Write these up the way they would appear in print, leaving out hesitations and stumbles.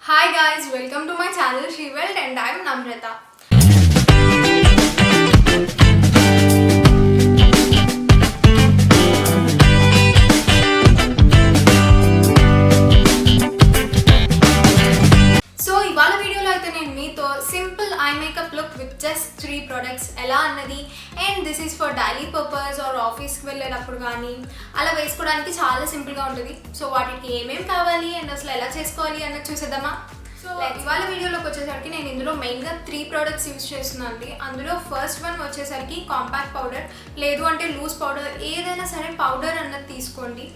Hi guys, welcome to my channel Shewelt and I am Namrata. So ఇవాళ వీడియోలో అయితే నేను మీతో simple eye makeup look with just 3 products ఎలా అన్నది and this is for daily purpose or ఆఫీస్కి వెళ్ళేటప్పుడు కానీ అలా వేసుకోవడానికి చాలా సింపుల్గా ఉంటుంది. సో వాటికి ఏమేమి కావాలి అండ్ అసలు ఎలా చేసుకోవాలి అన్నది చూసేద్దామా. సో ఇవాళ వీడియోలోకి వచ్చేసరికి నేను ఇందులో మెయిన్గా 3 ప్రోడక్ట్స్ యూజ్ చేస్తున్నాను అండి. అందులో ఫస్ట్ వన్ వచ్చేసరికి కాంపాక్ట్ పౌడర్, లేదు అంటే లూజ్ పౌడర్, ఏదైనా సరే పౌడర్ అన్నది తీసుకోండి.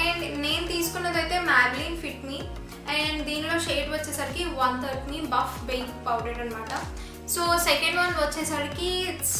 అండ్ నేను తీసుకున్నదైతే మ్యాబ్లిన్ ఫిట్ మీ అండ్ దీనిలో షేడ్ వచ్చేసరికి 130 బఫ్ బేక్ పౌడర్ అనమాట. సో సెకండ్ వన్ వచ్చేసరికి it's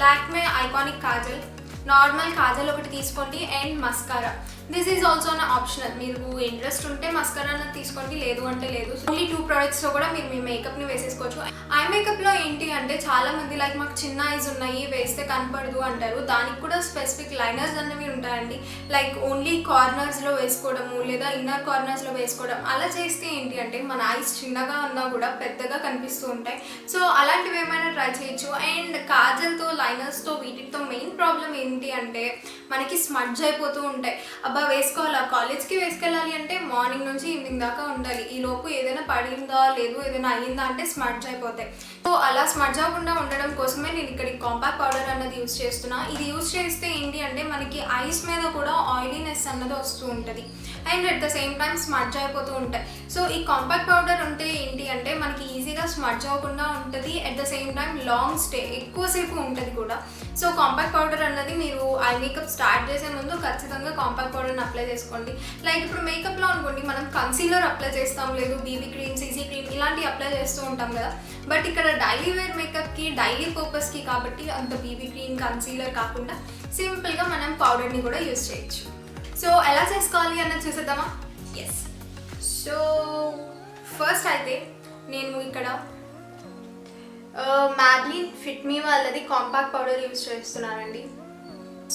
Lakme iconic Kajal, normal Kajal ఒకటి తీసుకోండి and mascara. This is also నా ఆప్షనల్, మీరు ఇంట్రెస్ట్ ఉంటే మస్కారా అన్నది తీసుకోండి, లేదు అంటే లేదు. ఓన్లీ 2 ప్రొడక్ట్స్లో కూడా మీరు మీ మేకప్ని వేసేసుకోవచ్చు. ఐ మేకప్లో ఏంటి అంటే చాలా మంది లైక్ మాకు చిన్న ఐస్ ఉన్నాయి వేస్తే కనపడదు అంటారు. దానికి కూడా స్పెసిఫిక్ లైనర్స్ అనేవి ఉంటాయండి. లైక్ ఓన్లీ కార్నర్స్లో వేసుకోవడము లేదా ఇన్నర్ కార్నర్స్లో వేసుకోవడం, అలా చేస్తే ఏంటి అంటే మన ఐస్ చిన్నగా ఉన్నా కూడా పెద్దగా కనిపిస్తూ ఉంటాయి. సో అలాంటివి ఏమైనా ట్రై చేయొచ్చు. అండ్ కాజల్తో లైనర్స్తో వీటితో మెయిన్ ప్రాబ్లం ఏంటి అంటే మనకి స్మడ్జ్ అయిపోతూ ఉంటాయి. అబ్బా వేసుకోవాలా, కాలేజ్కి వేసుకెళ్ళాలి అంటే మార్నింగ్ నుంచి ఈవినింగ్ దాకా ఉండాలి, ఈ లోపు ఏదైనా పడిందా లేదు ఏదైనా అయ్యిందా అంటే స్మడ్జ్ అయిపోతాయి. సో అలా స్మడ్జ్ అవ్వకుండా ఉండడం కోసమే నేను ఇక్కడ కాంపాక్ట్ పౌడర్ అన్నది యూజ్ చేస్తున్నా. ఇది యూజ్ చేస్తే ఏంటి అంటే మనకి ఐస్ మీద కూడా ఆయిలీనెస్ అన్నది వస్తూ ఉంటుంది and at the same time smudge అయిపోతూ ఉంటాయి. సో ఈ కాంపాక్ట్ పౌడర్ ఉంటే ఏంటి అంటే మనకి ఈజీగా స్మడ్జ్ అవ్వకుండా ఉంటుంది, at the same time long stay ఎక్కువసేపు ఉంటుంది కూడా. సో కాంపాక్ట్ పౌడర్ అన్నది మీరు ఐ మేకప్ స్టార్ట్ చేసే ముందు ఖచ్చితంగా కాంపాక్ట్ పౌడర్ని అప్లై చేసుకోండి. లైక్ ఇప్పుడు మేకప్లో అనుకోండి మనం కన్సీలర్ అప్లై చేస్తాం, లేదు బీబీ క్రీమ్, సీసీ క్రీమ్ ఇలాంటివి అప్లై చేస్తూ ఉంటాం కదా. బట్ ఇక్కడ డైలీ వేర్ మేకప్కి డైలీ పర్పస్కి కాబట్టి అంత బీబీ క్రీమ్ కన్సీలర్ కాకుండా సింపుల్గా మనం పౌడర్ని కూడా యూజ్ చేయొచ్చు. సో ఎలా చేసుకోవాలి అన్నది చూసేద్దామా. ఎస్, సో ఫస్ట్ అయితే నేను ఇక్కడ మ్యాబ్లిన్ ఫిట్ మీ వాళ్ళది కాంపాక్ట్ పౌడర్ యూజ్ చేస్తున్నానండి.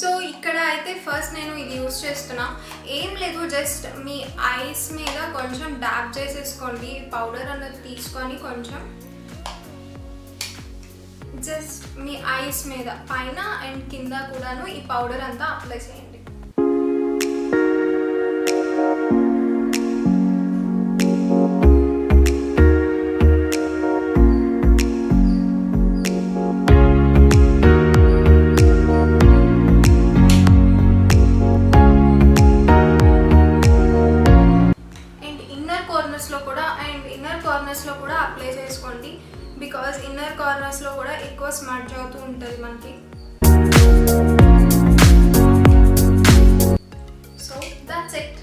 సో ఇక్కడ అయితే ఫస్ట్ నేను ఇది యూజ్ చేస్తున్నా. ఏం లేదు, జస్ట్ మీ ఐస్ మీద కొంచెం డాబ్ చేసేసుకోండి. పౌడర్ అన్నది తీసుకొని కొంచెం జస్ట్ మీ ఐస్ మీద పైన అండ్ కింద కూడాను ఈ పౌడర్ అంతా అప్లై చేయండి. కార్నర్స్లో కూడా అప్లై చేసుకోండి, బికాజ్ ఇన్నర్ కార్నర్స్లో కూడా ఎక్కువ స్మడ్జ్ అవుతూ ఉంటుంది మనకి. So that's it.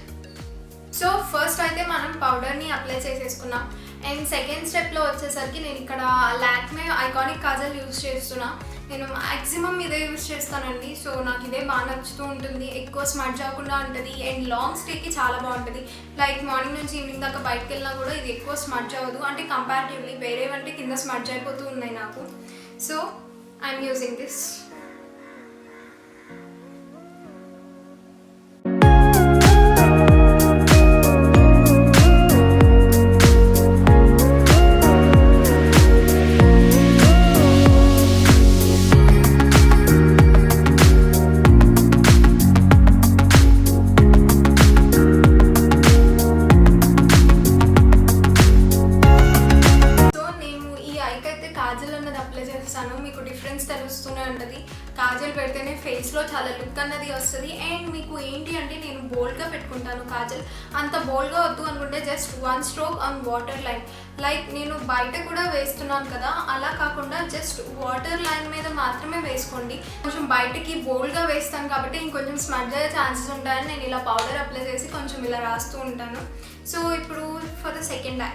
So first అయితే మనం పౌడర్ని అప్లై చేసేసుకున్నాం. అండ్ సెకండ్ స్టెప్లో వచ్చేసరికి నేను ఇక్కడ లాక్మే ఐకానిక్ కాజల్ యూజ్ చేస్తున్నా. నేను మ్యాక్సిమం ఇదే యూజ్ చేస్తానండి. సో నాకు ఇదే బాగా నచ్చుతూ ఉంటుంది, ఎక్కువ స్మడ్జ్ అవ్వకుండా ఉంటుంది అండ్ లాంగ్ స్టేకి చాలా బాగుంటుంది. లైక్ మార్నింగ్ నుంచి ఈవినింగ్ దాకా బయటకు వెళ్ళినా కూడా ఇది ఎక్కువ స్మడ్జ్ అవ్వదు, అంటే కంపారిటివ్లీ వేరేవంటే కింద స్మడ్జ్ అయిపోతూ ఉన్నాయి నాకు. So I'm using this. మీకు డిఫరెన్స్ తెలుస్తూనే ఉంటుంది. కాజల్ పెడితేనే ఫేస్లో చాలా లుక్ అన్నది వస్తుంది. అండ్ మీకు ఏంటి అంటే నేను బోల్డ్గా పెట్టుకుంటాను కాజల్, అంత బోల్డ్గా వద్దు అనుకుంటే just 1 stroke on water line. Like నేను బయట కూడా వేస్తున్నాను కదా, అలా కాకుండా జస్ట్ వాటర్ లైన్ మీద మాత్రమే వేసుకోండి. కొంచెం బయటకి బోల్డ్గా వేస్తాను కాబట్టి ఇంకొంచెం స్మడ్జ్ అయ్యే ఛాన్సెస్ ఉంటాయని నేను ఇలా పౌడర్ అప్లై చేసి కొంచెం ఇలా రాస్తూ ఉంటాను. సో ఇప్పుడు for the second I.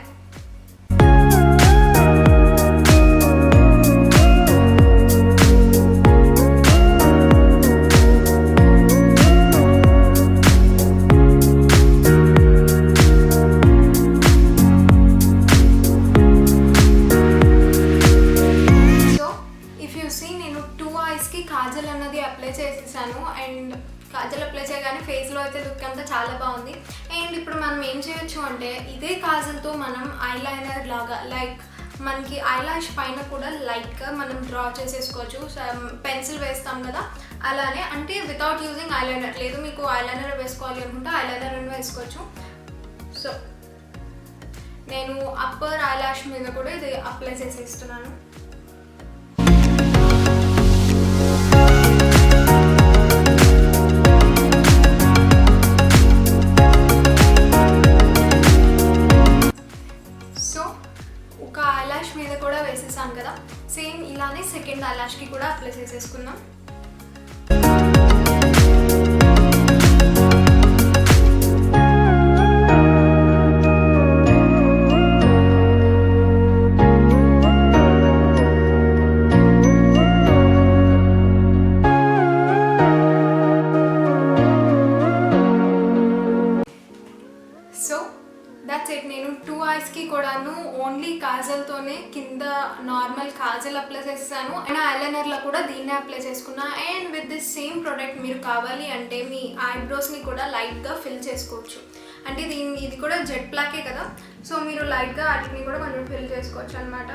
Kajal అన్నది అప్లై చేసేసాను అండ్ కాజల్ అప్లై చేయగానే ఫేస్లో అయితే లుక్ అంతా చాలా బాగుంది. అండ్ ఇప్పుడు మనం ఏం చేయొచ్చు అంటే ఇదే కాజల్తో మనం ఐలైనర్ లాగా లైక్ మనకి ఐలాష్ పైన కూడా లైట్గా మనం డ్రా చేసేసుకోవచ్చు. పెన్సిల్ వేస్తాం కదా అలానే, అంటే వితౌట్ యూజింగ్ ఐలైనర్. లేదు మీకు ఐలైనర్ వేసుకోవాలి అనుకుంటే ఐలైనర్ అని వేసుకోవచ్చు. సో నేను అప్పర్ ఐలాష్ మీద కూడా ఇది అప్లై చేసేస్తున్నాను. ఒక ఐలాష్ మీద కూడా వేసేసాను కదా, సేమ్ ఇలానే సెకండ్ ఐలాష్కి కూడా అప్లై చేసేసుకుందాం. నేను 2 ఐస్కి కూడాను ఓన్లీ కాజల్తోనే కింద నార్మల్ కాజల్ అప్లై చేసేసాను అండ్ ఐలైనర్లో కూడా దీన్నే అప్లై చేసుకున్నా. And with this same product మీరు కావాలి అంటే మీ ఐబ్రోస్ని కూడా లైట్గా ఫిల్ చేసుకోవచ్చు. అంటే ఇది కూడా జెట్ బ్లాకే కదా, సో మీరు లైట్గా వాటిని కూడా కొంచెం ఫిల్ చేసుకోవచ్చు అనమాట.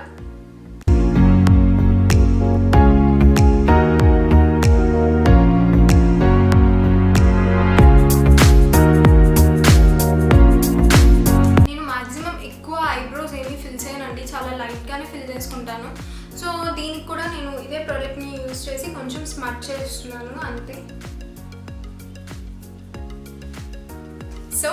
చాలా లైట్గానే ఫిల్ చేసుకుంటాను. సో దీనికి కూడా నేను ఇదే ప్రోడక్ట్ని యూజ్ చేసి కొంచెం స్మట్ చేస్తున్నాను అంతే. So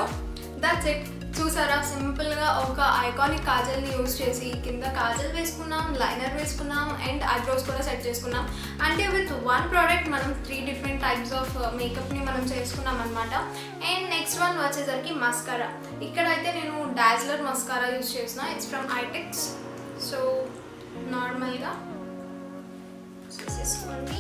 that's it. చూసారా, సింపుల్గా ఒక ఐకానిక్ కాజల్ని యూజ్ చేసి కింద కాజల్ వేసుకున్నాం, లైనర్ వేసుకున్నాం అండ్ ఐబ్రోస్ కూడా సెట్ చేసుకున్నాం. అంటే విత్ వన్ ప్రోడక్ట్ మనం 3 డిఫరెంట్ టైప్స్ ఆఫ్ మేకప్ని మనం చేసుకున్నాం అనమాట. అండ్ నెక్స్ట్ వన్ వచ్చేసరికి మస్కారా. ఇక్కడైతే నేను డాజ్లర్ మస్కారా యూజ్ చేసిన, ఇట్స్ ఫ్రమ్ ఐటెక్స్. సో నార్మల్గా చేసేసుకోండి.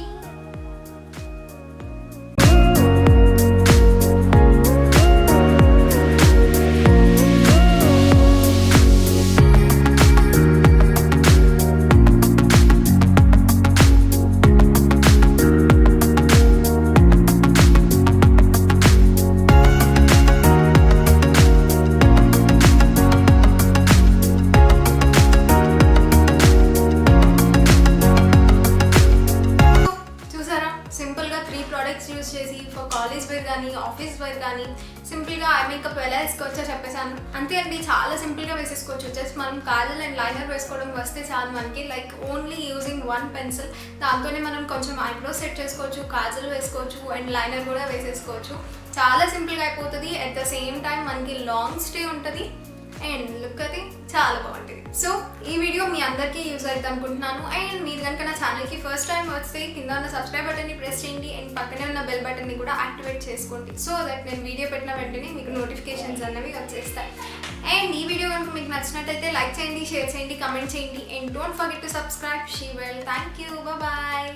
యూజ్ చేసి ఫర్ కాలేజ్ వేర్ కానీ ఆఫీస్ వేర్ కానీ సింపుల్గా ఐ మేకప్ ఎలా వేసుకోవచ్చో చెప్పేసాను. అంతే అండి, చాలా సింపుల్గా వేసేసుకోవచ్చు. జస్ట్ మనం కాజల్ అండ్ లైనర్ వేసుకోవడం వస్తే చాలు మనకి. Like only using one pencil, దాంతోనే మనం కొంచెం ఐబ్రోస్ సెట్ చేసుకోవచ్చు, కాజల్ వేసుకోవచ్చు అండ్ లైనర్ కూడా వేసేసుకోవచ్చు. చాలా సింపుల్గా అయిపోతుంది. అట్ ద సేమ్ టైం మనకి లాంగ్ స్టే ఉంటుంది అండ్ లుక్ అది చాలా బాగుంటుంది. సో ఈ వీడియో మీ అందరికీ యూజ్ అవుతుంది అనుకుంటున్నాను. అండ్ మీరు కనుక నా ఛానల్కి ఫస్ట్ టైం వస్తే కింద ఉన్న సబ్స్క్రైబ్ బటన్ని ప్రెస్ చేయండి అండ్ పక్కనే ఉన్న బెల్ బటన్ని కూడా యాక్టివేట్ చేసుకోండి. సో దట్ నేను వీడియో పెట్టిన వెంటనే మీకు నోటిఫికేషన్స్ అన్నవి వచ్చేస్తాయి. అండ్ ఈ వీడియో కనుక మీకు నచ్చినట్టయితే లైక్ చేయండి, షేర్ చేయండి, కమెంట్ చేయండి and don't forget to subscribe. షీ వెల్. Thank you. బాయ్.